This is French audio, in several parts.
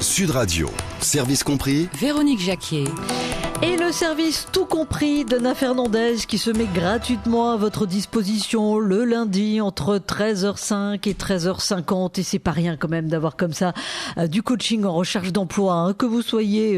Sud Radio, service compris. Véronique Jacquier. Et le service tout compris d'Anna Fernandez qui se met gratuitement à votre disposition le lundi entre 13h05 et 13h50. Et c'est pas rien quand même d'avoir comme ça du coaching en recherche d'emploi, hein, que vous soyez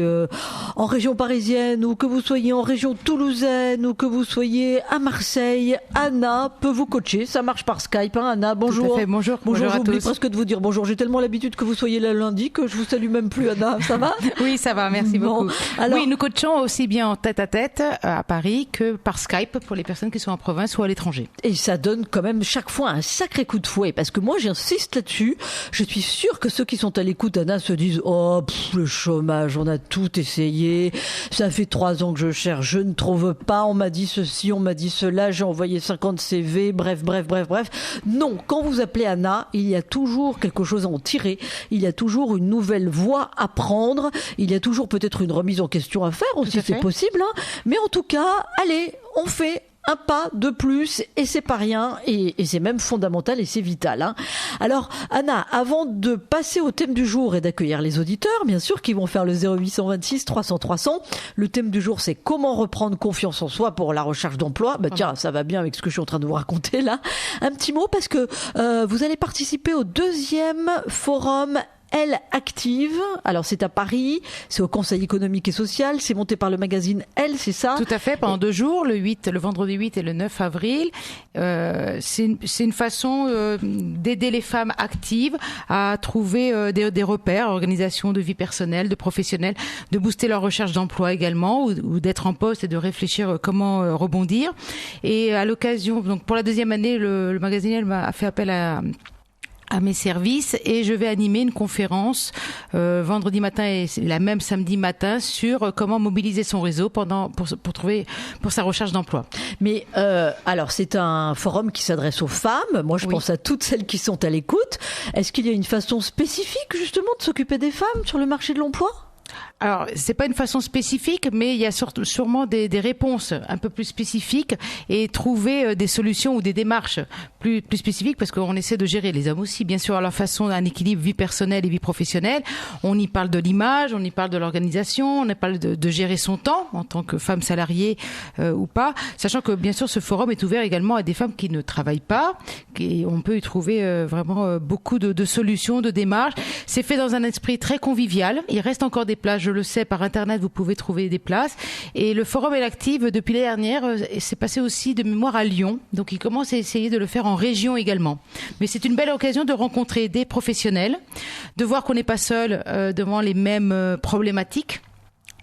en région parisienne ou que vous soyez en région toulousaine ou que vous soyez à Marseille. Anna peut vous coacher, ça marche par Skype, hein, Anna, bonjour. Tout à fait, bonjour. Bonjour à j'oublie tous. presque de vous dire bonjour, j'ai tellement l'habitude que vous soyez là lundi que je vous salue même plus, Anna, ça va? Oui, ça va, merci beaucoup. Alors, oui, nous coachons aussi bien en tête-à-tête à Paris que par Skype pour les personnes qui sont en province ou à l'étranger. et ça donne quand même chaque fois un sacré coup de fouet parce que moi j'insiste là-dessus. Je suis sûre que ceux qui sont à l'écoute, Anna, se disent le chômage, on a tout essayé, ça fait 3 ans que je cherche, je ne trouve pas, on m'a dit ceci, on m'a dit cela, j'ai envoyé 50 CV, bref. Non, quand vous appelez Anna, il y a toujours quelque chose à en tirer, il y a toujours une nouvelle voie à prendre, il y a toujours peut-être une remise en question à faire aussi, c'est possible, hein. Mais en tout cas, allez, on fait un pas de plus et c'est pas rien et c'est même fondamental et c'est vital, hein. Alors Anna, avant de passer au thème du jour et d'accueillir les auditeurs bien sûr qui vont faire le 0826 300 300, le thème du jour c'est comment reprendre confiance en soi pour la recherche d'emploi. Tiens, ça va bien avec ce que je suis en train de vous raconter là. Un petit mot parce que vous allez participer au 2e forum Elle Active. Alors c'est à Paris, c'est au Conseil économique et social, c'est monté par le magazine Elle, c'est ça? Tout à fait, pendant 2 jours, le vendredi 8 et le 9 avril. C'est une façon d'aider les femmes actives à trouver des repères, organisation de vie personnelle, de professionnelle, de booster leur recherche d'emploi également ou d'être en poste et de réfléchir comment rebondir. Et à l'occasion, donc pour la 2e année, le magazine Elle m'a fait appel à mes services et je vais animer une conférence vendredi matin et la même samedi matin sur comment mobiliser son réseau pour sa recherche d'emploi. Mais alors c'est un forum qui s'adresse aux femmes. Moi je pense à toutes celles qui sont à l'écoute. Est-ce qu'il y a une façon spécifique justement de s'occuper des femmes sur le marché de l'emploi ? Alors, c'est pas une façon spécifique, mais il y a sûrement des réponses un peu plus spécifiques et trouver des solutions ou des démarches plus spécifiques parce qu'on essaie de gérer les hommes aussi, bien sûr, à leur façon, un équilibre vie personnelle et vie professionnelle. On y parle de l'image, on y parle de l'organisation, on y parle de gérer son temps en tant que femme salariée ou pas, sachant que bien sûr ce forum est ouvert également à des femmes qui ne travaillent pas, et on peut y trouver vraiment beaucoup de solutions, de démarches. C'est fait dans un esprit très convivial. Il reste encore des places, je le sais, par Internet, vous pouvez trouver des places. Et le forum Elle Active, depuis l'année dernière, c'est passé aussi de mémoire à Lyon. Donc, il commence à essayer de le faire en région également. Mais c'est une belle occasion de rencontrer des professionnels, de voir qu'on n'est pas seul devant les mêmes problématiques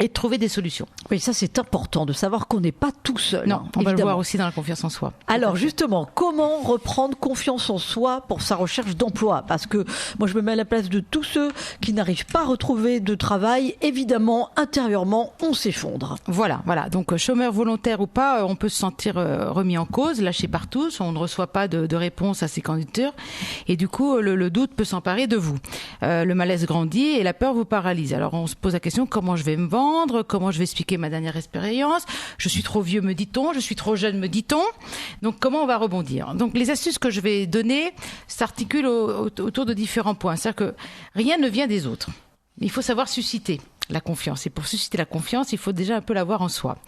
et de trouver des solutions. Oui, ça c'est important de savoir qu'on n'est pas tout seul. Non, on va le évidemment. voir aussi dans la confiance en soi. Alors justement, comment reprendre confiance en soi pour sa recherche d'emploi? Parce que moi je me mets à la place de tous ceux qui n'arrivent pas à retrouver de travail. Évidemment, intérieurement, on s'effondre. Voilà. Donc chômeur volontaire ou pas, on peut se sentir remis en cause, lâché par tous. On ne reçoit pas de réponse à ses candidatures. Et du coup, le doute peut s'emparer de vous. Le malaise grandit et la peur vous paralyse. Alors on se pose la question, comment je vais me vendre? Comment je vais expliquer ma dernière expérience? Je suis trop vieux, me dit-on. Je suis trop jeune, me dit-on. Donc, comment on va rebondir? Donc, les astuces que je vais donner s'articulent autour de différents points. C'est-à-dire que rien ne vient des autres. Il faut savoir susciter la confiance. Et pour susciter la confiance, il faut déjà un peu l'avoir en soi.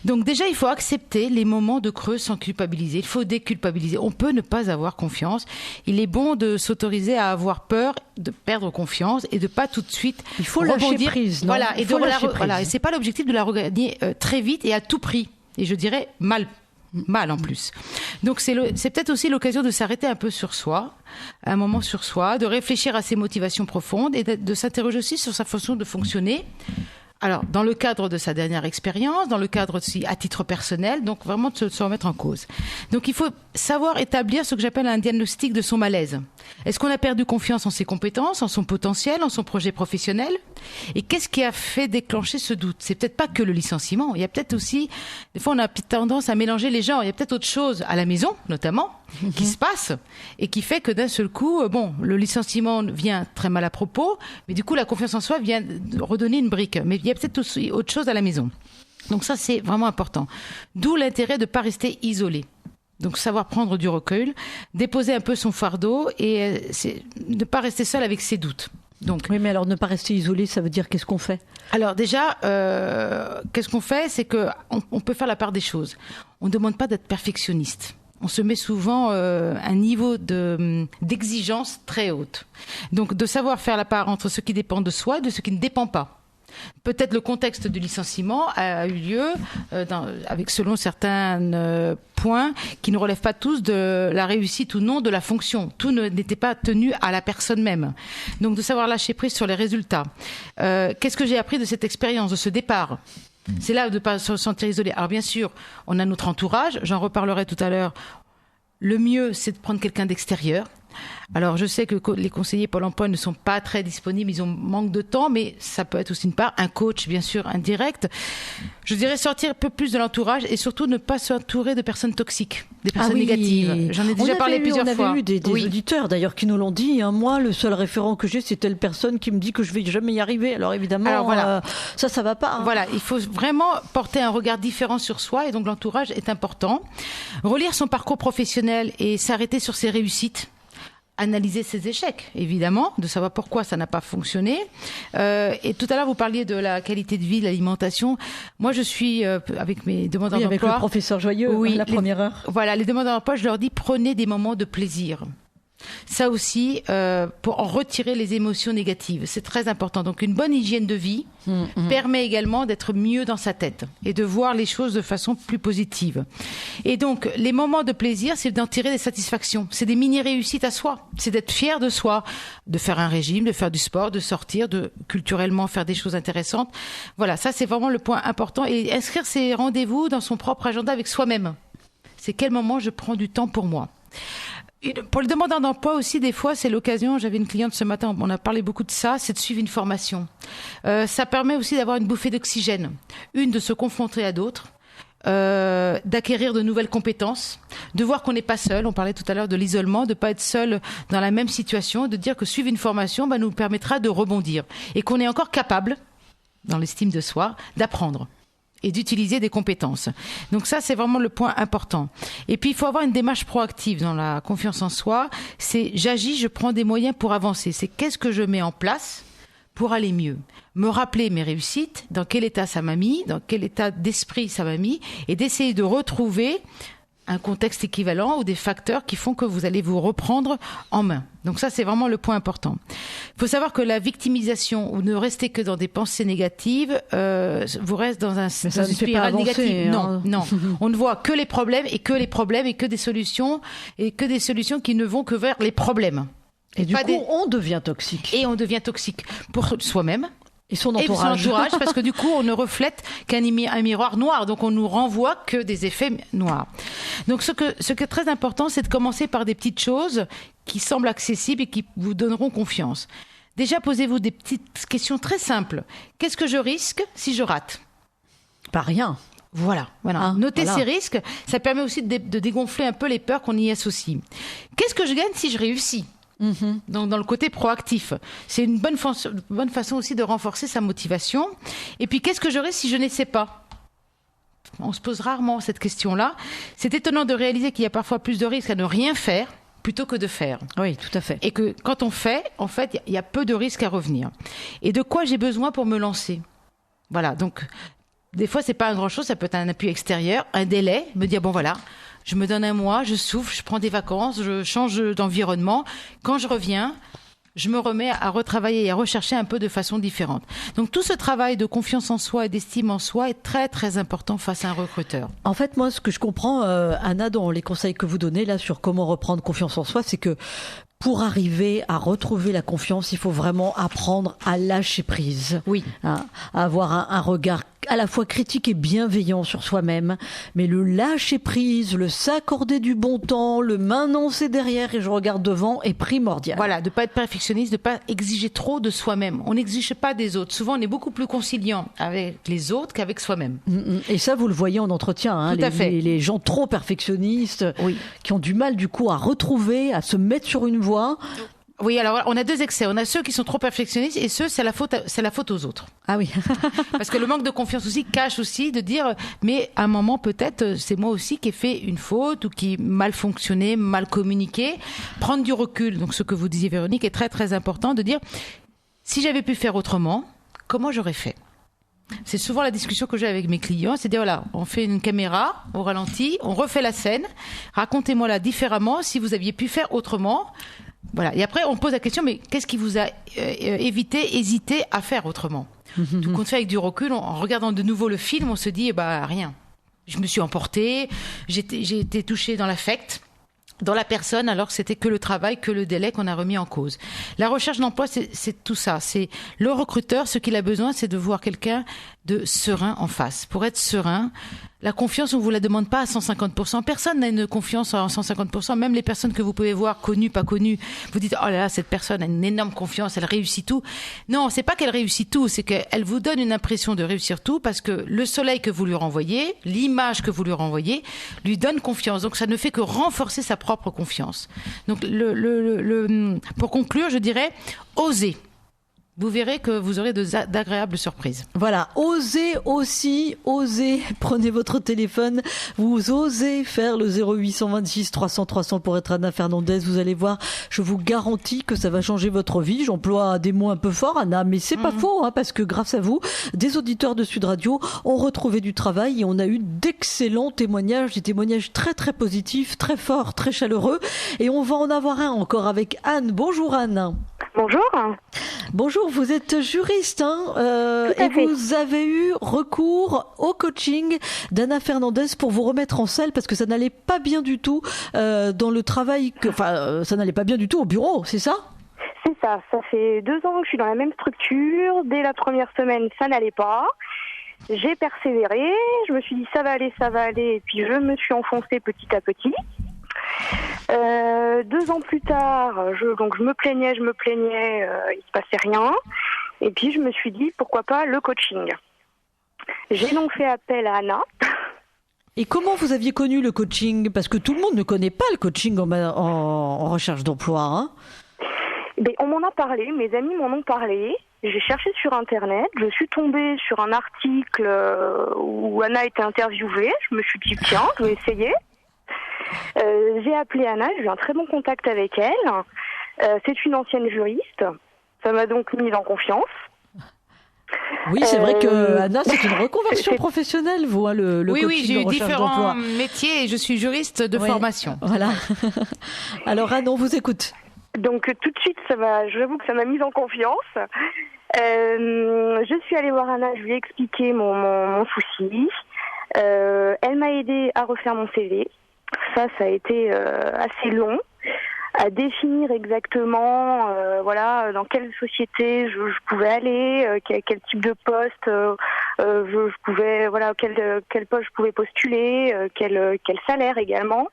Donc déjà, il faut accepter les moments de creux sans culpabiliser. Il faut déculpabiliser. On peut ne pas avoir confiance. Il est bon de s'autoriser à avoir peur de perdre confiance et de pas tout de suite Il faut rebondir. lâcher prise, non? Voilà, et il faut lâcher prise. voilà, et c'est pas l'objectif de la regagner très vite et à tout prix. Et je dirais mal en plus. Donc c'est peut-être aussi l'occasion de s'arrêter un peu sur soi, un moment sur soi, de réfléchir à ses motivations profondes et de s'interroger aussi sur sa façon de fonctionner. Alors, dans le cadre de sa dernière expérience, dans le cadre aussi à titre personnel, donc vraiment de se remettre en cause. Donc, il faut savoir établir ce que j'appelle un diagnostic de son malaise. Est-ce qu'on a perdu confiance en ses compétences, en son potentiel, en son projet professionnel? Et qu'est-ce qui a fait déclencher ce doute? C'est peut-être pas que le licenciement. Il y a peut-être aussi, des fois, on a tendance à mélanger les genres. Il y a peut-être autre chose à la maison, notamment, qui se passe et qui fait que d'un seul coup, le licenciement vient très mal à propos, mais du coup, la confiance en soi vient redonner une brique. Mais il y a peut-être aussi autre chose à la maison. Donc ça, c'est vraiment important. D'où l'intérêt de ne pas rester isolé. Donc savoir prendre du recul, déposer un peu son fardeau et ne pas rester seul avec ses doutes. Donc, oui, mais alors ne pas rester isolé, ça veut dire qu'est-ce qu'on fait? alors déjà, qu'est-ce qu'on fait? C'est que on peut faire la part des choses. On ne demande pas d'être perfectionniste. On se met souvent un niveau d'exigence très haute. Donc de savoir faire la part entre ce qui dépend de soi et de ce qui ne dépend pas. Peut-être le contexte du licenciement a eu lieu avec selon certains points qui ne relèvent pas tous de la réussite ou non de la fonction. Tout n'était pas tenu à la personne même. Donc de savoir lâcher prise sur les résultats. Qu'est-ce que j'ai appris de cette expérience, de ce départ ? C'est là de ne pas se sentir isolé. Alors bien sûr, on a notre entourage, j'en reparlerai tout à l'heure. Le mieux, c'est de prendre quelqu'un d'extérieur. Alors je sais que les conseillers Pôle emploi ne sont pas très disponibles, ils manquent de temps, mais ça peut être aussi une part, un coach bien sûr indirect. Je dirais sortir un peu plus de l'entourage et surtout ne pas s'entourer de personnes toxiques, des personnes négatives. J'en ai déjà parlé plusieurs fois. On avait eu des auditeurs d'ailleurs qui nous l'ont dit. Moi, le seul référent que j'ai, c'est telle personne qui me dit que je vais jamais y arriver. Alors évidemment, voilà. Ça va pas. Voilà, il faut vraiment porter un regard différent sur soi et donc l'entourage est important. Relire son parcours professionnel et s'arrêter sur ses réussites. Analyser ses échecs, évidemment, de savoir pourquoi ça n'a pas fonctionné. Et tout à l'heure, vous parliez de la qualité de vie, de l'alimentation. Moi, je suis, avec mes demandeurs d'emploi... avec le professeur Joyeux, la première heure. Voilà, les demandeurs d'emploi, je leur dis, prenez des moments de plaisir. Ça aussi, pour en retirer les émotions négatives, c'est très important. Donc une bonne hygiène de vie permet également d'être mieux dans sa tête et de voir les choses de façon plus positive. Et donc les moments de plaisir, c'est d'en tirer des satisfactions. C'est des mini-réussites à soi. C'est d'être fier de soi, de faire un régime, de faire du sport, de sortir, de culturellement faire des choses intéressantes. Voilà, ça c'est vraiment le point important. Et inscrire ses rendez-vous dans son propre agenda avec soi-même. C'est quel moment je prends du temps pour moi. Pour les demandeurs d'emploi aussi, des fois, c'est l'occasion, j'avais une cliente ce matin, on a parlé beaucoup de ça, c'est de suivre une formation. Ça permet aussi d'avoir une bouffée d'oxygène. Une, de se confronter à d'autres, d'acquérir de nouvelles compétences, de voir qu'on n'est pas seul. On parlait tout à l'heure de l'isolement, de ne pas être seul dans la même situation, de dire que suivre une formation nous permettra de rebondir et qu'on est encore capable, dans l'estime de soi, d'apprendre et d'utiliser des compétences. Donc ça, c'est vraiment le point important. Et puis, il faut avoir une démarche proactive dans la confiance en soi. C'est j'agis, je prends des moyens pour avancer. C'est qu'est-ce que je mets en place pour aller mieux. Me rappeler mes réussites, dans quel état ça m'a mis, dans quel état d'esprit ça m'a mis, et d'essayer de retrouver un contexte équivalent ou des facteurs qui font que vous allez vous reprendre en main. Donc ça, c'est vraiment le point important. Il faut savoir que la victimisation ou ne rester que dans des pensées négatives vous reste dans une spirale négative. Hein. Non. On ne voit que les problèmes et que les problèmes et que des solutions qui ne vont que vers les problèmes. Et du coup, on devient toxique. Et on devient toxique pour soi-même. Et son entourage. Parce que du coup, on ne reflète qu'un miroir noir. Donc, on nous renvoie que des effets noirs. Donc, ce qui est très important, c'est de commencer par des petites choses qui semblent accessibles et qui vous donneront confiance. Déjà, posez-vous des petites questions très simples. Qu'est-ce que je risque si je rate ? Pas rien. Voilà. Notez ces risques. Ça permet aussi de dégonfler un peu les peurs qu'on y associe. Qu'est-ce que je gagne si je réussis ? Donc, dans le côté proactif. C'est une bonne façon aussi de renforcer sa motivation. Et puis, qu'est-ce que j'aurai si je n'essaie pas ? On se pose rarement cette question-là. C'est étonnant de réaliser qu'il y a parfois plus de risques à ne rien faire plutôt que de faire. Oui, tout à fait. Et que quand on fait, en fait, il y a peu de risques à revenir. Et de quoi j'ai besoin pour me lancer ? Voilà, donc, des fois, c'est pas un grand-chose. Ça peut être un appui extérieur, un délai, me dire, bon, voilà, je me donne un mois, je souffle, je prends des vacances, je change d'environnement. Quand je reviens, je me remets à retravailler et à rechercher un peu de façon différente. Donc tout ce travail de confiance en soi et d'estime en soi est très très important face à un recruteur. En fait, moi, ce que je comprends, Anna, dans les conseils que vous donnez là sur comment reprendre confiance en soi, c'est que pour arriver à retrouver la confiance, il faut vraiment apprendre à lâcher prise. Oui. À avoir un regard à la fois critique et bienveillant sur soi-même, mais le lâcher prise, le s'accorder du bon temps, le maintenir derrière et je regarde devant est primordial. Voilà, de pas être perfectionniste, de pas exiger trop de soi-même. On n'exige pas des autres. Souvent, on est beaucoup plus conciliant avec les autres qu'avec soi-même. Et ça, vous le voyez en entretien. Tout à fait. Les gens trop perfectionnistes, qui ont du mal du coup à retrouver, à se mettre sur une voie. Oui, alors on a deux excès. On a ceux qui sont trop perfectionnistes et ceux, c'est la faute aux autres. Ah oui. Parce que le manque de confiance aussi cache aussi de dire, mais à un moment peut-être c'est moi aussi qui ai fait une faute ou qui mal fonctionné, mal communiqué. Prendre du recul. Donc ce que vous disiez Véronique est très très important de dire, si j'avais pu faire autrement, comment j'aurais fait ? C'est souvent la discussion que j'ai avec mes clients, c'est de dire voilà, on fait une caméra au ralenti, on refait la scène, racontez-moi-la différemment si vous aviez pu faire autrement. Voilà. Et après, on pose la question, mais qu'est-ce qui vous a hésité à faire autrement ? Tout compte fait, avec du recul, en regardant de nouveau le film, on se dit, rien. Je me suis emportée, j'ai été touchée dans l'affect, dans la personne, alors que c'était que le travail, que le délai qu'on a remis en cause. La recherche d'emploi, c'est tout ça. C'est le recruteur, ce qu'il a besoin, c'est de voir quelqu'un de serein en face. Pour être serein, la confiance, on vous la demande pas à 150%. Personne n'a une confiance à 150%. Même les personnes que vous pouvez voir, connues, pas connues, vous dites, oh là là, cette personne a une énorme confiance, elle réussit tout. Non, c'est pas qu'elle réussit tout, c'est qu'elle vous donne une impression de réussir tout parce que le soleil que vous lui renvoyez, l'image que vous lui renvoyez, lui donne confiance. Donc ça ne fait que renforcer sa propre confiance. Donc pour conclure, je dirais, osez. Vous verrez que vous aurez d'agréables surprises. Voilà, osez aussi, osez, prenez votre téléphone, vous osez faire le 0826 300 300 pour être Anna Fernandez, vous allez voir, je vous garantis que ça va changer votre vie. J'emploie des mots un peu forts, Anna, mais c'est pas faux, parce que grâce à vous, des auditeurs de Sud Radio ont retrouvé du travail et on a eu d'excellents témoignages, des témoignages très très positifs, très forts, très chaleureux, et on va en avoir un encore avec Anne. Bonjour Anne. Bonjour. Bonjour, vous êtes juriste et vous avez eu recours au coaching d'Anna Fernandez pour vous remettre en selle parce que ça n'allait pas bien du tout dans le travail, ça n'allait pas bien du tout au bureau, c'est ça ? C'est ça, ça fait 2 ans que je suis dans la même structure. Dès la première semaine, ça n'allait pas. J'ai persévéré, je me suis dit ça va aller, et puis je me suis enfoncée petit à petit. 2 ans plus tard, je me plaignais, il se passait rien. Et puis je me suis dit pourquoi pas le coaching. J'ai donc fait appel à Anna. Et comment vous aviez connu le coaching ? Parce que tout le monde ne connaît pas le coaching en recherche d'emploi. Hein ? On m'en a parlé, mes amis m'en ont parlé. J'ai cherché sur Internet, je suis tombée sur un article où Anna était interviewée. Je me suis dit tiens, je vais essayer. J'ai appelé Anna, j'ai eu un très bon contact avec elle. C'est une ancienne juriste. Ça m'a donc mise en confiance. Oui, c'est vrai que Anna, c'est une reconversion professionnelle, vous, le coaching. Oui, j'ai eu différents d'emploi. métiers et je suis juriste de formation. Voilà. Alors Anne, on vous écoute. Donc tout de suite, j'avoue que ça m'a mise en confiance. Je suis allée voir Anna, je lui ai expliqué mon souci. Elle m'a aidée à refaire mon CV. Ça a été assez long, à définir exactement dans quelle société je pouvais aller, quel type de poste je pouvais, quel poste je pouvais postuler, quel salaire également,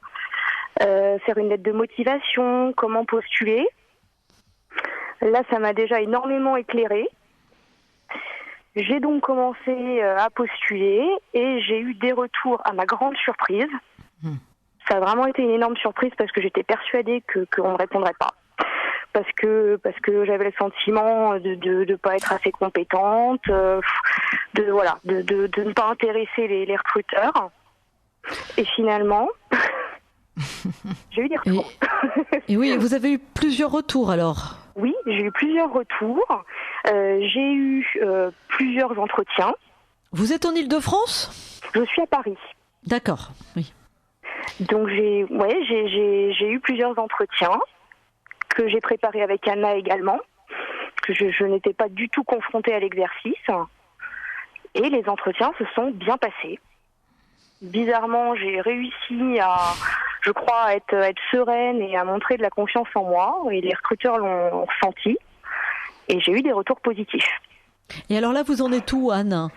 faire une lettre de motivation, comment postuler. Là, ça m'a déjà énormément éclairée. J'ai donc commencé à postuler et j'ai eu des retours à ma grande surprise. Ça a vraiment été une énorme surprise parce que j'étais persuadée qu'on ne répondrait pas. Parce que j'avais le sentiment de pas être assez compétente, de ne pas intéresser les recruteurs. Et finalement, j'ai eu des retours. Et oui, vous avez eu plusieurs retours alors ? Oui, j'ai eu plusieurs retours. J'ai eu plusieurs entretiens. Vous êtes en Île-de-France ? Je suis à Paris. D'accord, oui. Donc j'ai eu plusieurs entretiens que j'ai préparés avec Anna également. Que je n'étais pas du tout confrontée à l'exercice. Et les entretiens se sont bien passés. Bizarrement, j'ai réussi à être sereine et à montrer de la confiance en moi. Et les recruteurs l'ont ressenti. Et j'ai eu des retours positifs. Et alors là, vous en êtes où, Anne ?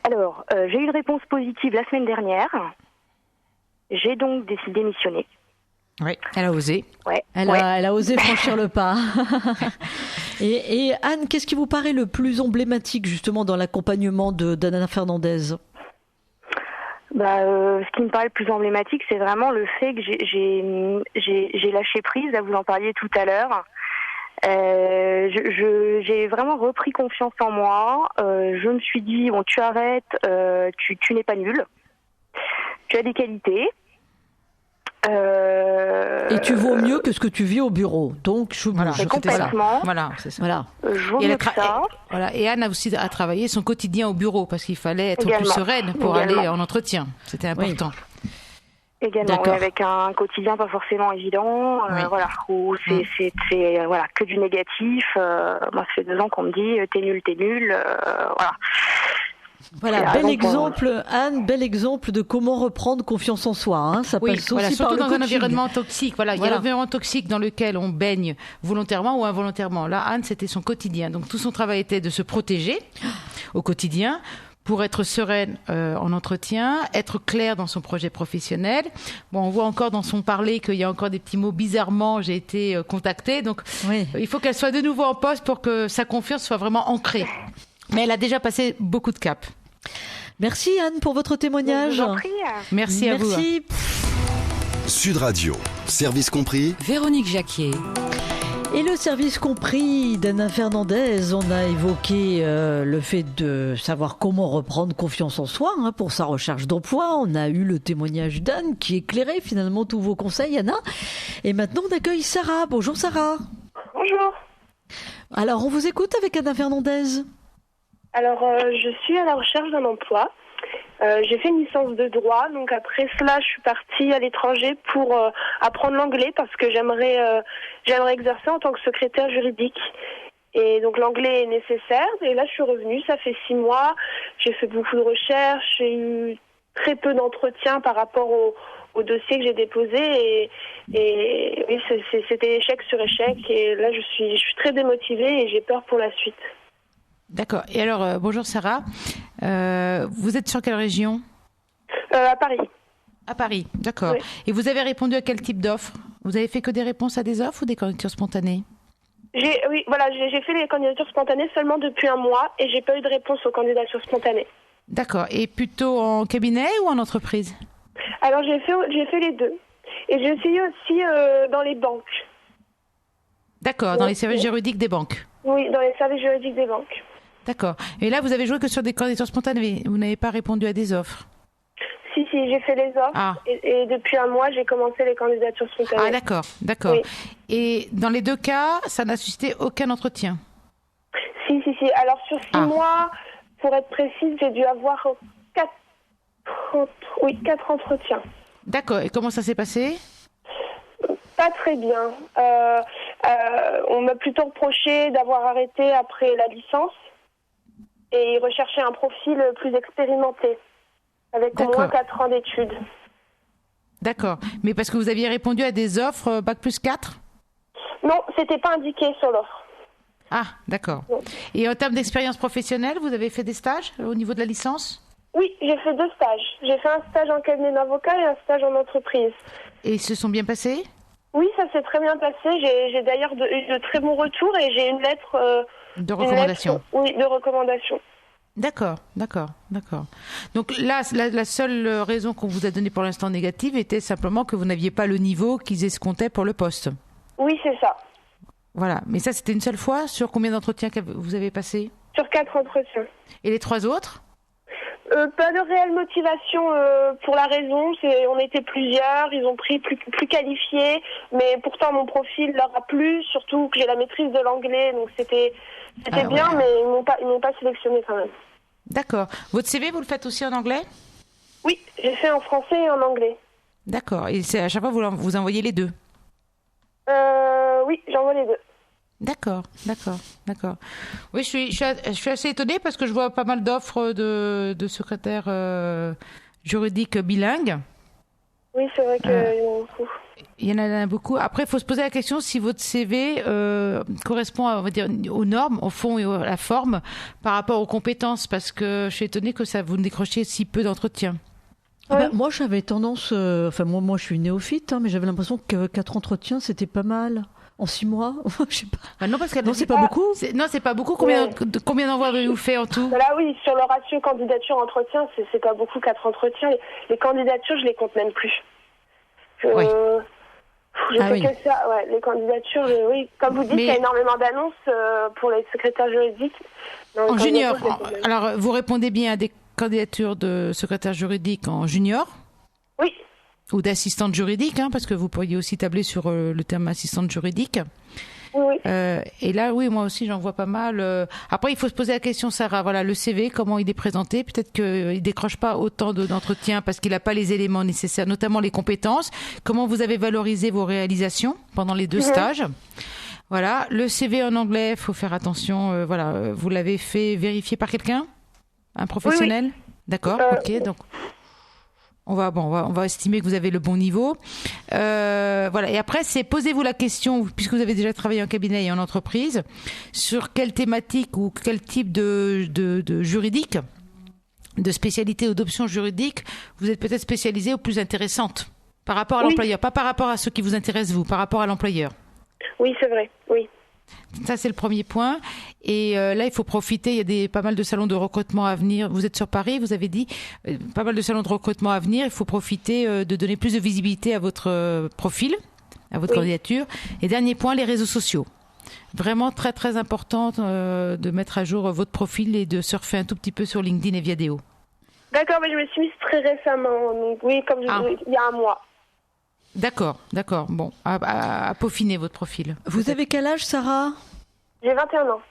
Alors, j'ai eu une réponse positive la semaine dernière. J'ai donc décidé de démissionner. Oui, elle a osé. Ouais, elle a osé franchir le pas. Et Anne, qu'est-ce qui vous paraît le plus emblématique justement dans l'accompagnement d'Anna Fernandez ? Ce qui me paraît le plus emblématique, c'est vraiment le fait que j'ai lâché prise. Là, vous en parliez tout à l'heure. J'ai vraiment repris confiance en moi. Je me suis dit bon, tu arrêtes. Tu n'es pas nulle. Tu as des qualités. Et tu vaux mieux que ce que tu vis au bureau. Donc, je Voilà, bouge. complètement. Voilà, c'est ça. Voilà. Je vaux Et, mieux que ça. et Anne a aussi à travailler son quotidien au bureau parce qu'il fallait être Également. plus sereine pour Également. aller en entretien. C'était important. Également, D'accord. avec un quotidien pas forcément évident, Oui. voilà, où c'est voilà, que du négatif. Moi, ça fait 2 ans qu'on me dit t'es nul, voilà. Voilà, C'est bel raison exemple, Anne, bel exemple de comment reprendre confiance en soi. Hein. Ça Oui, passe voilà, aussi par surtout le dans un coaching. environnement toxique. Voilà, il y a Voilà. l'environnement toxique dans lequel on baigne volontairement ou involontairement. Là, Anne, c'était son quotidien. Donc tout son travail était de se protéger au quotidien pour être sereine en entretien, être claire dans son projet professionnel. Bon, on voit encore dans son parler qu'il y a encore des petits mots. Bizarrement, j'ai été contactée. Donc Oui. il faut qu'elle soit de nouveau en poste pour que sa confiance soit vraiment ancrée. Mais elle a déjà passé beaucoup de caps. Merci Anne pour votre témoignage. Je vous en prie. Merci à vous. Merci. Sud Radio, service compris. Véronique Jacquier. Et le service compris d'Anna Fernandez, on a évoqué le fait de savoir comment reprendre confiance en soi pour sa recherche d'emploi. On a eu le témoignage d'Anne qui éclairait finalement tous vos conseils, Anna. Et maintenant, on accueille Sarah. Bonjour Sarah. Bonjour. Alors, on vous écoute avec Anna Fernandez. Alors, je suis à la recherche d'un emploi. J'ai fait une licence de droit, donc après cela, je suis partie à l'étranger pour apprendre l'anglais parce que j'aimerais exercer en tant que secrétaire juridique. Et donc l'anglais est nécessaire. Et là, je suis revenue, ça fait 6 mois. J'ai fait beaucoup de recherches, j'ai eu très peu d'entretiens par rapport au dossier que j'ai déposé. Et oui, c'était échec sur échec. Et là, je suis très démotivée et j'ai peur pour la suite. D'accord. Et alors, bonjour Sarah. Vous êtes sur quelle région ? À Paris. À Paris, d'accord. Oui. Et vous avez répondu à quel type d'offre ? Vous avez fait que des réponses à des offres ou des candidatures spontanées ? J'ai fait les candidatures spontanées seulement depuis 1 mois et j'ai pas eu de réponse aux candidatures spontanées. D'accord. Et plutôt en cabinet ou en entreprise ? Alors j'ai fait les deux. Et j'ai essayé aussi dans les banques. D'accord, dans les services juridiques des banques. Oui, dans les services juridiques des banques. D'accord. Et là, vous avez joué que sur des candidatures spontanées. Vous n'avez pas répondu à des offres. Si, j'ai fait les offres. Ah. Et depuis 1 mois, j'ai commencé les candidatures spontanées. Ah, d'accord. Oui. Et dans les 2 cas, ça n'a suscité aucun entretien. Si. Alors sur 6 mois, pour être précise, j'ai dû avoir 4 entretiens. D'accord. Et comment ça s'est passé ? Pas très bien. On m'a plutôt reproché d'avoir arrêté après la licence et rechercher un profil plus expérimenté, avec au moins 4 ans d'études. D'accord. Mais parce que vous aviez répondu à des offres Bac plus 4 ? Non, c'était pas indiqué sur l'offre. Ah, d'accord. Non. Et en termes d'expérience professionnelle, vous avez fait des stages au niveau de la licence ? Oui, j'ai fait 2 stages. J'ai fait un stage en cabinet d'avocat et un stage en entreprise. Et ils se sont bien passés ? Oui, ça s'est très bien passé. J'ai d'ailleurs eu de très bons retours et j'ai une lettre... de recommandation. De recommandation. D'accord. Donc là, la seule raison qu'on vous a donnée pour l'instant négative était simplement que vous n'aviez pas le niveau qu'ils escomptaient pour le poste. Oui, c'est ça. Voilà. Mais ça, c'était une seule fois ? Sur combien d'entretiens que vous avez passé ? Sur 4 entretiens. Et les 3 autres ? Pas de réelle motivation pour la raison. On était plusieurs, ils ont pris plus qualifiés, mais pourtant mon profil leur a plu, surtout que j'ai la maîtrise de l'anglais, donc c'était bien, mais ils m'ont pas sélectionné quand même. D'accord. Votre CV, vous le faites aussi en anglais ? Oui, j'ai fait en français et en anglais. D'accord. Et c'est à chaque fois vous envoyez les 2 ? Oui, j'envoie les 2. D'accord. Oui, je suis assez étonnée parce que je vois pas mal d'offres de secrétaires juridiques bilingues. Oui, c'est vrai qu'il y en a beaucoup. Il y en a beaucoup. Après, il faut se poser la question si votre CV correspond, on va dire, aux normes, au fond et à la forme, par rapport aux compétences, parce que je suis étonnée que ça vous décrochiez si peu d'entretiens. Ouais. Moi, j'avais tendance... moi, je suis néophyte, mais j'avais l'impression que 4 entretiens, c'était pas mal. En 6 mois, je sais pas. Non, parce que c'est pas beaucoup. Non, c'est pas beaucoup. Combien d'envois avez-vous fait en tout ? Là, oui, sur le ratio candidature-entretien, c'est pas beaucoup 4 entretiens. Les candidatures, je les compte même plus. Oui. J'ai fait que ça, ouais. Les candidatures, oui. Comme vous dites, il y a énormément d'annonces pour les secrétaires juridiques. En junior. Alors, vous répondez bien à des candidatures de secrétaire juridique en junior ? Oui. ou d'assistante juridique, parce que vous pourriez aussi tabler sur le terme assistante juridique. Oui. Et là, oui, moi aussi, j'en vois pas mal. Après, il faut se poser la question, Sarah. Voilà, le CV, comment il est présenté? Peut-être qu'il décroche pas autant d'entretiens parce qu'il n'a pas les éléments nécessaires, notamment les compétences. Comment vous avez valorisé vos réalisations pendant les 2 stages? Voilà, le CV en anglais, il faut faire attention. Voilà, vous l'avez fait vérifier par quelqu'un? Un professionnel? D'accord, ok. Donc, on va estimer que vous avez le bon niveau. Voilà. Et après, posez-vous la question, puisque vous avez déjà travaillé en cabinet et en entreprise, sur quelle thématique ou quel type de juridique, de spécialité ou d'option juridique, vous êtes peut-être spécialisé ou plus intéressante par rapport à l'employeur, pas par rapport à ce qui vous intéresse vous, par rapport à l'employeur. Oui, c'est vrai. Oui. Ça, c'est le premier point. Et là, il faut profiter. Il y a pas mal de salons de recrutement à venir. Vous êtes sur Paris, vous avez dit. Pas mal de salons de recrutement à venir. Il faut profiter de donner plus de visibilité à votre profil, à votre candidature. Et dernier point, les réseaux sociaux. Vraiment très, très important de mettre à jour votre profil et de surfer un tout petit peu sur LinkedIn et Viadeo. D'accord, mais je me suis mise très récemment. Donc, oui, comme il y a un mois. D'accord. Bon, à peaufiner votre profil. Vous avez quel âge, Sarah? J'ai 21 ans.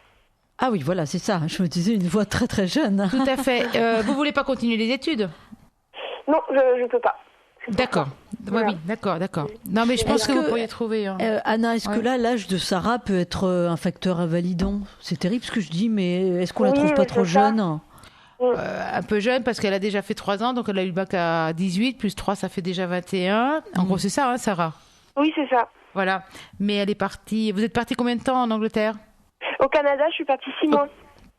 Ah oui, voilà, c'est ça. Je me disais une voix très très jeune. Tout à fait. Vous voulez pas continuer les études? Non, je peux pas. D'accord. Voilà. Oui, d'accord. Non, mais je pense que vous pourriez trouver. Anna, est-ce que là, l'âge de Sarah peut être un facteur invalidant? C'est terrible ce que je dis, mais est-ce qu'on la trouve pas trop jeune? Un peu jeune parce qu'elle a déjà fait 3 ans, donc elle a eu le bac à 18, plus 3, ça fait déjà 21. En gros, c'est ça, Sarah? Oui, c'est ça. Voilà. Mais elle est partie. Vous êtes partie combien de temps en Angleterre? Au Canada, je suis partie 6 mois.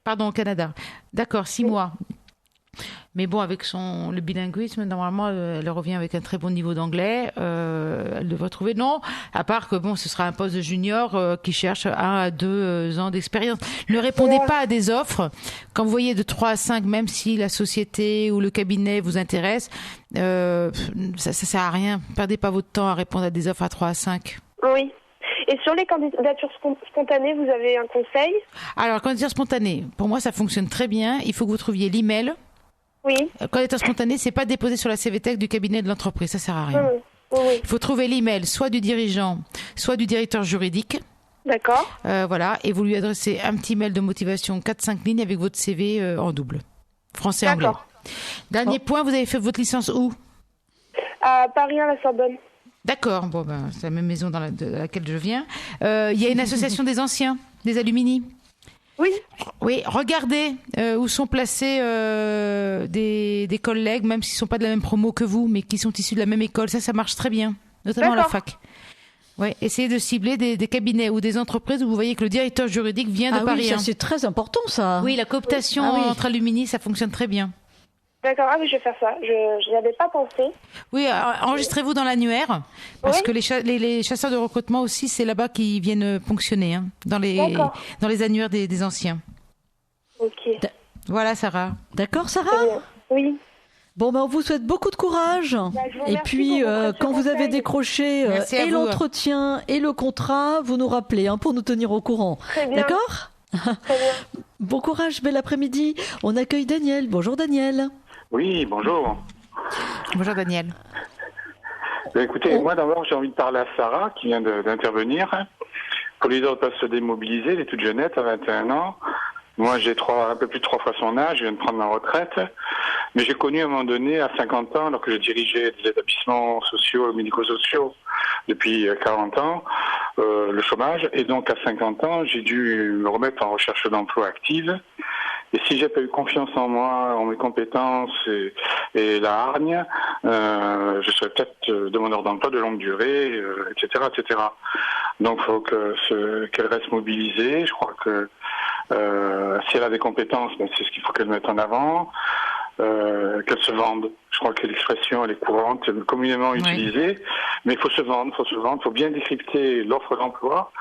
Pardon, au Canada. D'accord, 6 mois. Mais bon, avec le bilinguisme, normalement, elle revient avec un très bon niveau d'anglais. Elle devrait trouver. Non, à part que ce sera un poste de junior qui cherche 1 à 2 ans d'expérience. Ne répondez pas à des offres. Quand vous voyez de 3 à 5, même si la société ou le cabinet vous intéresse, ça sert à rien. Perdez pas votre temps à répondre à des offres à 3 à 5. Oui. Et sur les candidatures spontanées, vous avez un conseil? Alors, candidature spontanée, pour moi, ça fonctionne très bien. Il faut que vous trouviez l'email. Oui. Candidature spontanée, c'est pas déposé sur la CVTech du cabinet de l'entreprise, ça sert à rien. Oui. Il faut trouver l'email soit du dirigeant, soit du directeur juridique. D'accord. Voilà, et vous lui adressez un petit mail de motivation, 4-5 lignes avec votre CV en double. Français-anglais. Dernier point, vous avez fait votre licence où? À Paris, à la Sorbonne. D'accord, c'est la même maison de laquelle je viens. Il y a une association des anciens, des alumni. Oui, regardez où sont placés des collègues, même s'ils ne sont pas de la même promo que vous, mais qui sont issus de la même école. Ça marche très bien, notamment à la fac. Ouais, essayez de cibler des cabinets ou des entreprises où vous voyez que le directeur juridique vient de Paris. Oui, ça c'est très important, ça. Oui, la cooptation entre alumni, ça fonctionne très bien. D'accord, oui, je vais faire ça. Je n'y avais pas pensé. Oui, enregistrez-vous dans l'annuaire, parce que les chasseurs de recrutement aussi, c'est là-bas qu'ils viennent ponctionner, dans les annuaires des anciens. Ok. Voilà, Sarah. D'accord, Sarah? Oui. Bon, on vous souhaite beaucoup de courage. Et puis, quand vous avez décroché et l'entretien et le contrat, vous nous rappelez pour nous tenir au courant. Très bien. D'accord? Très bien. Bon courage, bel après-midi. On accueille Daniel. Bonjour, Daniel. Oui, bonjour. Bonjour, Daniel. Écoutez, moi d'abord, j'ai envie de parler à Sarah qui vient d'intervenir. Pour lui dire de ne pas se démobiliser, elle est toute jeunette, à 21 ans. Moi, j'ai un peu plus de 3 fois son âge, je viens de prendre ma retraite. Mais j'ai connu à un moment donné, à 50 ans, alors que je dirigeais des établissements sociaux, médico-sociaux depuis 40 ans, le chômage. Et donc, à 50 ans, j'ai dû me remettre en recherche d'emploi active. Et si j'ai pas eu confiance en moi, en mes compétences et la hargne, je serais peut-être demandeur d'emploi de longue durée, etc., etc. Donc, il faut qu'elle reste mobilisée. Je crois que si elle a des compétences, c'est ce qu'il faut qu'elle mette en avant. Qu'elle se vende. Je crois que l'expression elle est courante, communément utilisée, mais il faut se vendre, il faut bien décrypter l'offre d'emploi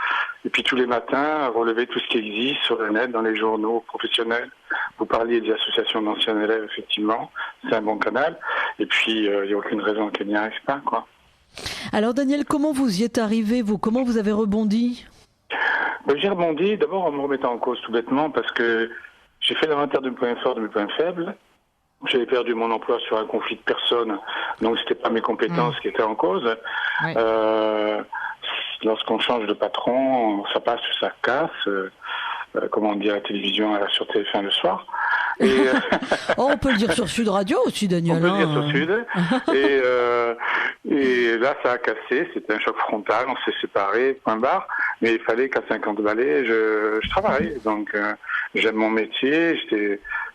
et puis tous les matins relever tout ce qui existe sur le net, dans les journaux professionnels. Vous parliez des associations d'anciens élèves, effectivement, c'est un bon canal. Et puis il n'y a aucune raison qu'elle n'y arrive pas, quoi. Alors Daniel, comment vous y êtes arrivé, vous? Comment vous avez rebondi? J'ai rebondi d'abord en me remettant en cause tout bêtement parce que j'ai fait l'inventaire de mes points forts, de mes points faibles. J'avais perdu mon emploi sur un conflit de personnes, donc c'était pas mes compétences qui étaient en cause. Ouais. Lorsqu'on change de patron, ça passe ou ça casse, comme on dit à la télévision, sur TF1 le soir. Et, on peut le dire sur Sud Radio aussi, Daniel. on peut le dire sur Sud. Et là, ça a cassé. C'était un choc frontal. On s'est séparés, point barre. Mais il fallait qu'à 50 balais, je travaille. Donc, j'aime mon métier.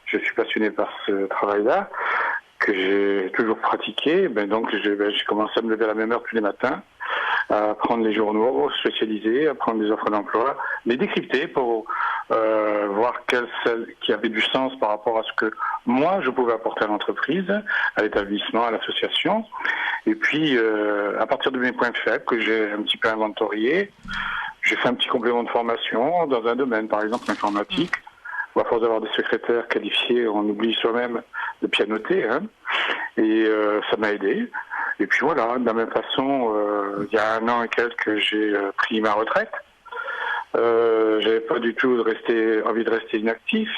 Je suis passionné par ce travail-là que j'ai toujours pratiqué. Donc, j'ai commencé à me lever à la même heure tous les matins, à prendre les journaux spécialisés, à prendre des offres d'emploi, les décrypter pour voir celle qui avait du sens par rapport à ce que moi je pouvais apporter à l'entreprise, à l'établissement, à l'association. Et puis, à partir de mes points faibles que j'ai un petit peu inventoriés, j'ai fait un petit complément de formation dans un domaine, par exemple l'informatique, où à force d'avoir des secrétaires qualifiés, on oublie soi-même de pianoter, hein, et ça m'a aidé. Et puis voilà, de la même façon, il y a 1 an et quelques, j'ai pris ma retraite. J'avais pas du tout envie de rester inactif.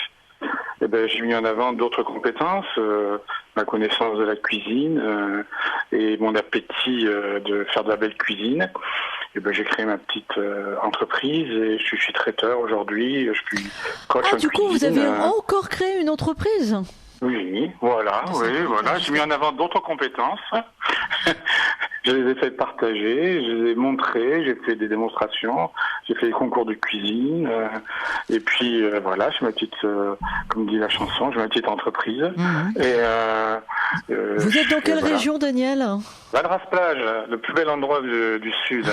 Et j'ai mis en avant d'autres compétences, ma connaissance de la cuisine et mon appétit de faire de la belle cuisine. Et j'ai créé ma petite entreprise et je suis traiteur aujourd'hui. Je suis coach en du coup, cuisine. Vous avez encore créé une entreprise? Oui, voilà. J'ai mis en avant d'autres compétences. Je les ai fait partager, je les ai montrées, j'ai fait des démonstrations, j'ai fait des concours de cuisine, et puis voilà, j'ai ma petite, comme dit la chanson, j'ai ma petite entreprise. Vous êtes dans quelle région, Daniel? Valras-Plage, le plus bel endroit du sud.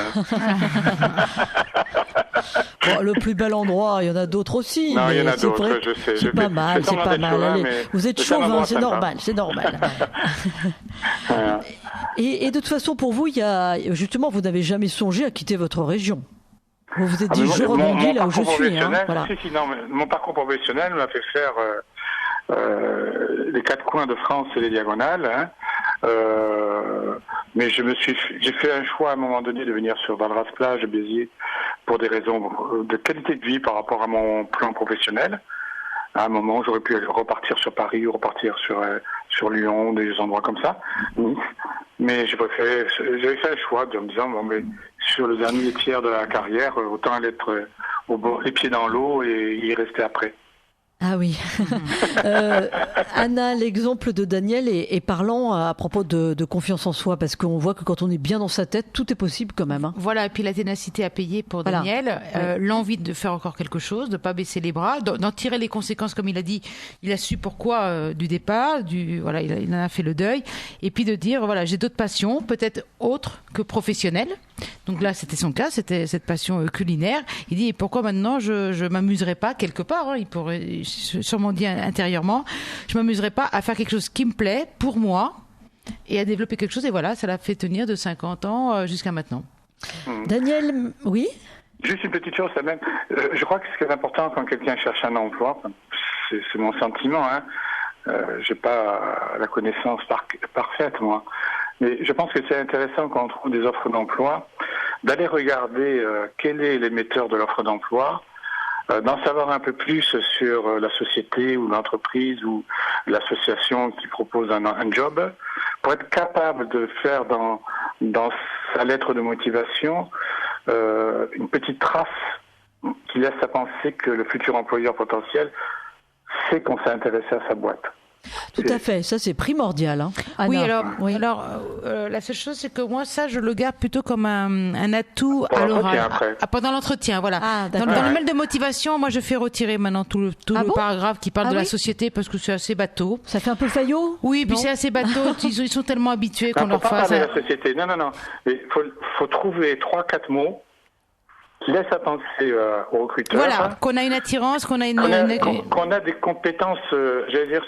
Bon, le plus bel endroit, il y en a d'autres aussi. Non, il y en a d'autres, je sais. C'est pas mal, c'est pas mal. Allez, vous êtes chauvin, c'est normal, c'est normal. Voilà. Et de toute façon, pour vous, justement, vous n'avez jamais songé à quitter votre région. Vous vous êtes dit, je rebondis là où je suis. Voilà. Mon parcours professionnel m'a fait faire les 4 coins de France et les diagonales. Hein. Mais j'ai fait un choix à un moment donné de venir sur Valras-Plage, Béziers, pour des raisons de qualité de vie par rapport à mon plan professionnel. À un moment, j'aurais pu repartir sur Paris ou repartir sur Lyon, des endroits comme ça. Mais j'avais fait le choix de me disant, sur le dernier tiers de la carrière, autant aller être les pieds dans l'eau et y rester après. Ah oui. Anna, l'exemple de Daniel est parlant à propos de confiance en soi, parce qu'on voit que quand on est bien dans sa tête, tout est possible quand même. Hein. Voilà, et puis la ténacité à payer pour Daniel, l'envie de faire encore quelque chose, de ne pas baisser les bras, d'en tirer les conséquences, comme il a dit. Il a su pourquoi du départ, il en a fait le deuil, et puis de dire, voilà, j'ai d'autres passions, peut-être autres que professionnelles. Donc là, c'était son cas, c'était cette passion culinaire. Il dit, et pourquoi maintenant je m'amuserais pas quelque part, il pourrait sûrement dire intérieurement, je m'amuserais pas à faire quelque chose qui me plaît pour moi et à développer quelque chose. Et voilà, ça l'a fait tenir de 50 ans jusqu'à maintenant. Daniel, oui? Juste une petite chose, même. Je crois que ce qui est important quand quelqu'un cherche un emploi, c'est mon sentiment, hein. J'ai pas la connaissance parfaite, moi. Mais je pense que c'est intéressant quand on trouve des offres d'emploi, d'aller regarder quel est l'émetteur de l'offre d'emploi, d'en savoir un peu plus sur la société ou l'entreprise ou l'association qui propose un job, pour être capable de faire dans sa lettre de motivation une petite trace qui laisse à penser que le futur employeur potentiel sait qu'on s'est intéressé à sa boîte. Tout à fait, ça c'est primordial. Hein. Oui, alors la seule chose, c'est que moi, ça, je le garde plutôt comme un atout à l'oral. Pendant l'entretien, voilà. Dans le mail de motivation, moi, je fais retirer maintenant tout le paragraphe qui parle de la société, parce que c'est assez bateau. Ça fait un peu faillot? Oui, puis c'est assez bateau. Ils sont tellement habitués qu'on leur fasse. Pas parler de la société. Non. Il faut trouver 3-4 mots qui laisse à penser aux recruteurs. Voilà, qu'on a une attirance, qu'on a qu'on a des compétences, j'allais dire,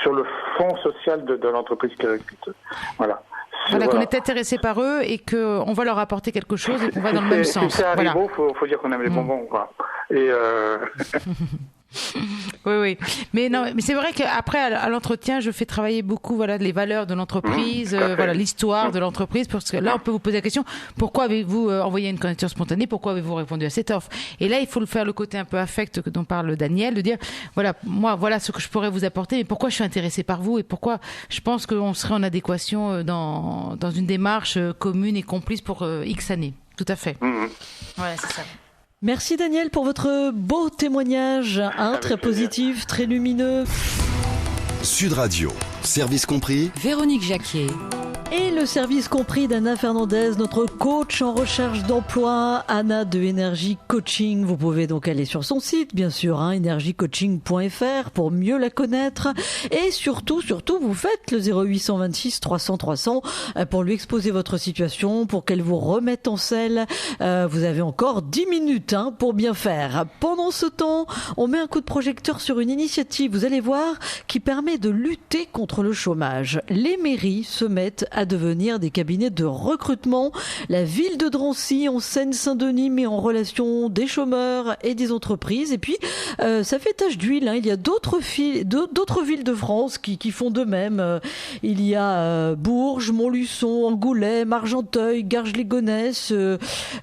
sur le fond social de l'entreprise qui recrute. Voilà. Voilà, qu'on est intéressé par eux et qu'on va leur apporter quelque chose et qu'on va dans le même sens. Si c'est Haribo, faut dire qu'on aime les bonbons, quoi. Et Oui. Mais c'est vrai qu'après, à l'entretien, je fais travailler beaucoup, les valeurs de l'entreprise, l'histoire de l'entreprise, parce que là, on peut vous poser la question, pourquoi avez-vous envoyé une candidature spontanée? Pourquoi avez-vous répondu à cette offre? Et là, il faut le faire le côté un peu affect dont parle Daniel, de dire, voilà ce que je pourrais vous apporter, et pourquoi je suis intéressé par vous, et pourquoi je pense qu'on serait en adéquation dans une démarche commune et complice pour X années. Tout à fait. Voilà, c'est ça. Merci Daniel pour votre beau témoignage, très positif, très lumineux. Sud Radio, service compris. Véronique Jacquier. Et le service compris d'Anna Fernandez, notre coach en recherche d'emploi, Anna de Energy Coaching. Vous pouvez donc aller sur son site, bien sûr, energycoaching.fr pour mieux la connaître. Et surtout, vous faites le 0826 300 300 pour lui exposer votre situation, pour qu'elle vous remette en selle. Vous avez encore 10 minutes pour bien faire. Pendant ce temps, on met un coup de projecteur sur une initiative, vous allez voir, qui permet de lutter contre le chômage. Les mairies se mettent à devenir des cabinets de recrutement. La ville de Drancy, en Seine-Saint-Denis, met en relation des chômeurs et des entreprises. Et puis, ça fait tache d'huile. Il y a d'autres villes de France qui font de même. Il y a Bourges, Montluçon, Angoulême, Argenteuil, Garges-les-Gonesse,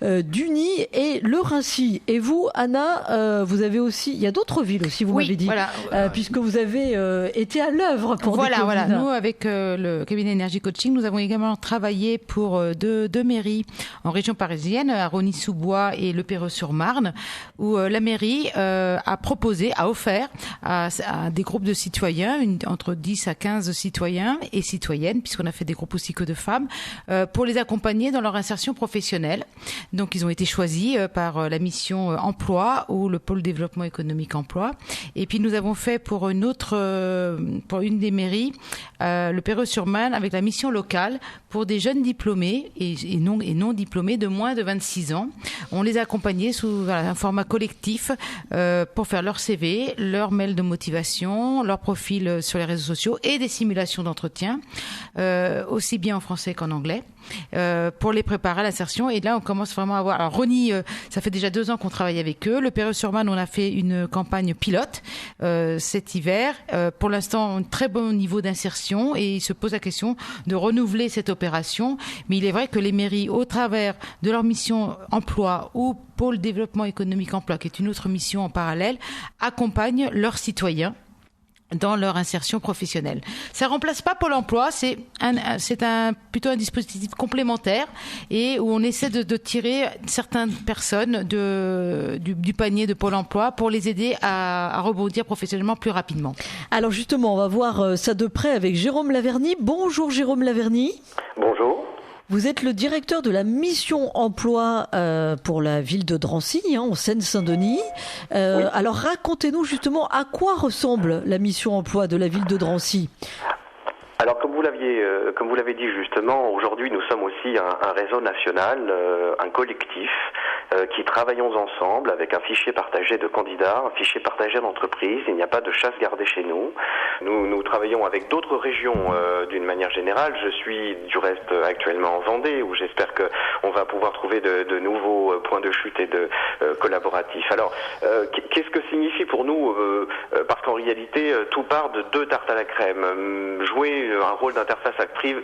Duny et le Rincy. Et vous, Anna, vous avez aussi... Il y a d'autres villes aussi, vous m'avez dit. Voilà. Puisque vous avez été à l'œuvre pour des communes. Voilà. Nous, avec le cabinet Energy Coaching, nous avons également travaillé pour deux mairies en région parisienne, à Rosny-sous-Bois et Le Perreux-sur-Marne, où la mairie a offert à des groupes de citoyens, entre 10 à 15 citoyens et citoyennes, puisqu'on a fait des groupes aussi que de femmes, pour les accompagner dans leur insertion professionnelle. Donc ils ont été choisis par la mission emploi ou le pôle développement économique emploi. Et puis nous avons fait pour une des mairies, Le Perreux-sur-Marne, avec la mission locale pour des jeunes diplômés et non diplômés de moins de 26 ans. On les a accompagnés sous un format collectif pour faire leur CV, leur mail de motivation, leur profil sur les réseaux sociaux et des simulations d'entretien, aussi bien en français qu'en anglais, pour les préparer à l'insertion. Et là, on commence vraiment à voir. Alors, Rosny, ça fait déjà 2 ans qu'on travaille avec eux. Le Perreux-sur-Marne, on a fait une campagne pilote cet hiver. Pour l'instant, un très bon niveau d'insertion et il se pose la question de renouveler cette opération. Mais il est vrai que les mairies, au travers de leur mission emploi ou pôle développement économique emploi, qui est une autre mission en parallèle, accompagnent leurs citoyens dans leur insertion professionnelle. Ça remplace pas Pôle emploi, c'est plutôt un dispositif complémentaire et où on essaie de tirer certaines personnes du panier de Pôle emploi pour les aider à rebondir professionnellement plus rapidement. Alors justement, on va voir ça de près avec Jérôme Laverny. Bonjour Jérôme Laverny. Bonjour. Vous êtes le directeur de la mission emploi pour la ville de Drancy, en Seine-Saint-Denis. Oui. Alors racontez-nous justement à quoi ressemble la mission emploi de la ville de Drancy. Alors comme vous l'avez dit justement, aujourd'hui nous sommes aussi un réseau national, un collectif qui travaillons ensemble avec un fichier partagé de candidats, un fichier partagé d'entreprises. Il n'y a pas de chasse gardée chez nous. Nous travaillons avec d'autres régions d'une manière générale. Je suis du reste actuellement en Vendée où j'espère qu'on va pouvoir trouver de nouveaux points de chute et de collaboratifs. Alors qu'est-ce que signifie pour nous parce qu'en réalité tout part de 2 tartes à la crème. Jouer un rôle d'interface active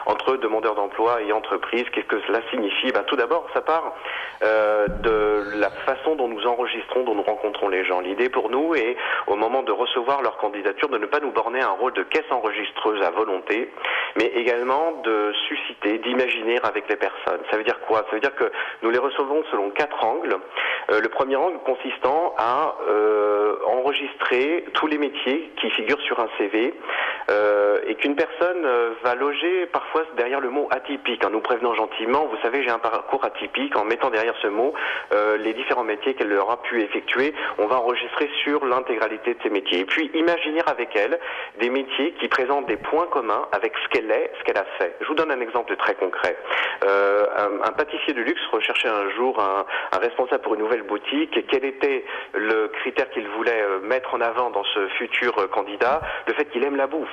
entre demandeurs d'emploi et entreprises. Qu'est-ce que cela signifie ? Tout d'abord, ça part de la façon dont nous enregistrons, dont nous rencontrons les gens. L'idée pour nous est, au moment de recevoir leur candidature, de ne pas nous borner à un rôle de caisse enregistreuse à volonté, mais également de susciter, d'imaginer avec les personnes. Ça veut dire quoi ? Ça veut dire que nous les recevons selon 4 angles. Le premier angle consistant à enregistrer tous les métiers qui figurent sur un CV et qu'une personne va loger parfois derrière le mot atypique, en nous prévenant gentiment, vous savez, j'ai un parcours atypique, en mettant derrière ce mot les différents métiers qu'elle aura pu effectuer. On va enregistrer sur l'intégralité de ces métiers. Et puis imaginer avec elle des métiers qui présentent des points communs avec ce qu'elle est, ce qu'elle a fait. Je vous donne un exemple très concret. Un pâtissier de luxe recherchait un jour un responsable pour une nouvelle boutique. Quel était le critère qu'il voulait mettre en avant dans ce futur candidat ? Le fait qu'il aime la bouffe.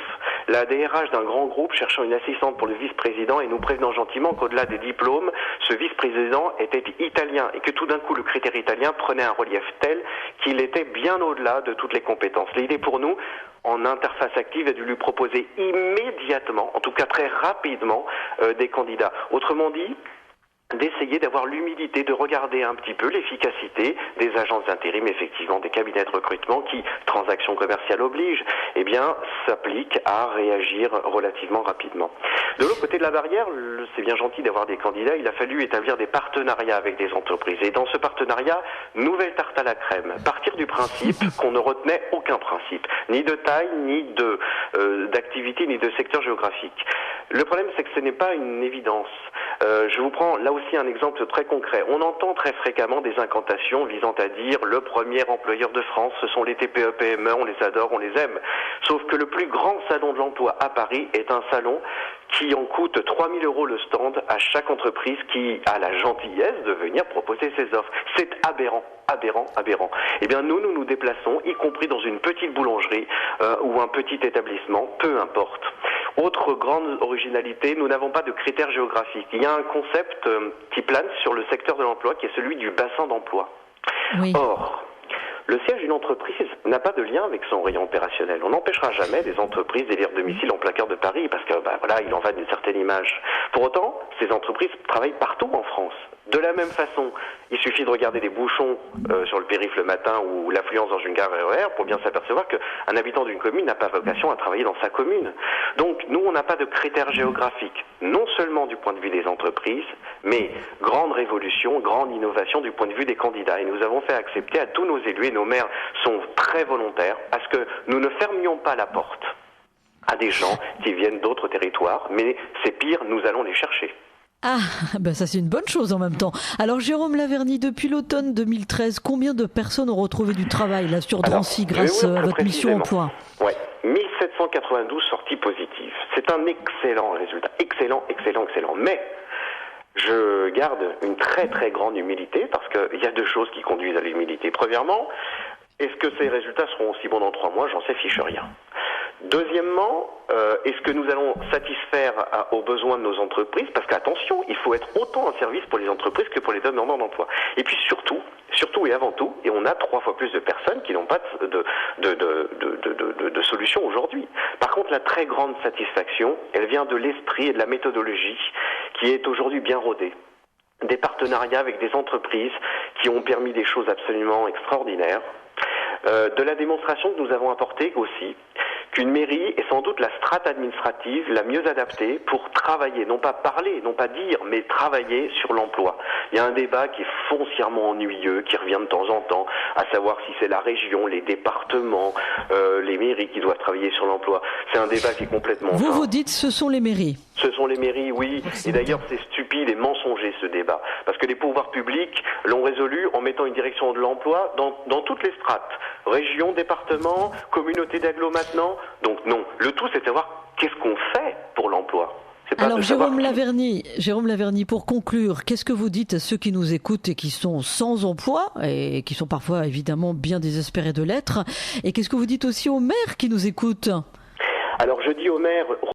la DRH d'un grand groupe cherchant une assistante pour le vice-président et nous prévenant gentiment qu'au-delà des diplômes, ce vice-président était italien et que tout d'un coup le critère italien prenait un relief tel qu'il était bien au-delà de toutes les compétences. L'idée pour nous, en interface active, est de lui proposer immédiatement, en tout cas très rapidement, des candidats. Autrement dit, d'essayer d'avoir l'humilité de regarder un petit peu l'efficacité des agences d'intérim, effectivement des cabinets de recrutement qui, transaction commerciale oblige, eh bien, s'appliquent à réagir relativement rapidement. De l'autre côté de la barrière, c'est bien gentil d'avoir des candidats, il a fallu établir des partenariats avec des entreprises. Et dans ce partenariat, nouvelle tarte à la crème. Partir du principe qu'on ne retenait aucun principe, ni de taille, ni d'activité, ni de secteur géographique. Le problème, c'est que ce n'est pas une évidence. Je vous prends là aussi un exemple très concret. On entend très fréquemment des incantations visant à dire le premier employeur de France, ce sont les TPE-PME, on les adore, on les aime. Sauf que le plus grand salon de l'emploi à Paris est un salon qui en coûte 3 000 € le stand à chaque entreprise qui a la gentillesse de venir proposer ses offres. C'est aberrant. Eh bien nous nous déplaçons, y compris dans une petite boulangerie ou un petit établissement, peu importe. Autre grande originalité, nous n'avons pas de critères géographiques. Il y a un concept qui plane sur le secteur de l'emploi qui est celui du bassin d'emploi. Oui. Or, le siège d'une entreprise n'a pas de lien avec son rayon opérationnel. On n'empêchera jamais des entreprises d'élire domicile en plein cœur de Paris parce que voilà, il en va d'une certaine image. Pour autant, ces entreprises travaillent partout en France. De la même façon, il suffit de regarder des bouchons sur le périph' le matin ou l'affluence dans une gare RER pour bien s'apercevoir qu'un habitant d'une commune n'a pas vocation à travailler dans sa commune. Donc nous, on n'a pas de critères géographiques, non seulement du point de vue des entreprises, mais grande révolution, grande innovation du point de vue des candidats. Et nous avons fait accepter à tous nos élus, et nos maires sont très volontaires, à ce que nous ne fermions pas la porte à des gens qui viennent d'autres territoires, mais c'est pire, nous allons les chercher. Ah, ben ça c'est une bonne chose en même temps. Alors Jérôme Laverny, depuis l'automne 2013, combien de personnes ont retrouvé du travail là sur Drancy grâce à votre mission emploi ? Ouais, 1792 sorties positives. C'est un excellent résultat. Excellent. Mais je garde une très très grande humilité parce qu'il y a deux choses qui conduisent à l'humilité. Premièrement, est-ce que ces résultats seront aussi bons dans 3 mois ? J'en sais fiche rien. Deuxièmement, est-ce que nous allons satisfaire aux besoins de nos entreprises ? Parce qu'attention, il faut être autant un service pour les entreprises que pour les demandeurs d'emploi. Et puis surtout et avant tout, et on a 3 fois plus de personnes qui n'ont pas de solution aujourd'hui. Par contre, la très grande satisfaction, elle vient de l'esprit et de la méthodologie qui est aujourd'hui bien rodée. Des partenariats avec des entreprises qui ont permis des choses absolument extraordinaires. De la démonstration que nous avons apportée aussi, qu'une mairie est sans doute la strate administrative la mieux adaptée pour travailler, non pas parler, non pas dire, mais travailler sur l'emploi. Il y a un débat qui est foncièrement ennuyeux, qui revient de temps en temps, à savoir si c'est la région, les départements, les mairies qui doivent travailler sur l'emploi. C'est un débat qui est complètement vain. Vous dites ce sont les mairies. Ce sont les mairies, oui. Et d'ailleurs, c'est stupide et mensonger ce débat. Parce que les pouvoirs publics l'ont résolu en mettant une direction de l'emploi dans toutes les strates. Région, département, communauté d'agglomération. Donc non, le tout c'est de savoir qu'est-ce qu'on fait pour l'emploi. Alors Jérôme Laverny, pour conclure, qu'est-ce que vous dites à ceux qui nous écoutent et qui sont sans emploi et qui sont parfois évidemment bien désespérés de l'être ? Et qu'est-ce que vous dites aussi aux maires qui nous écoutent ? Alors je dis aux maires,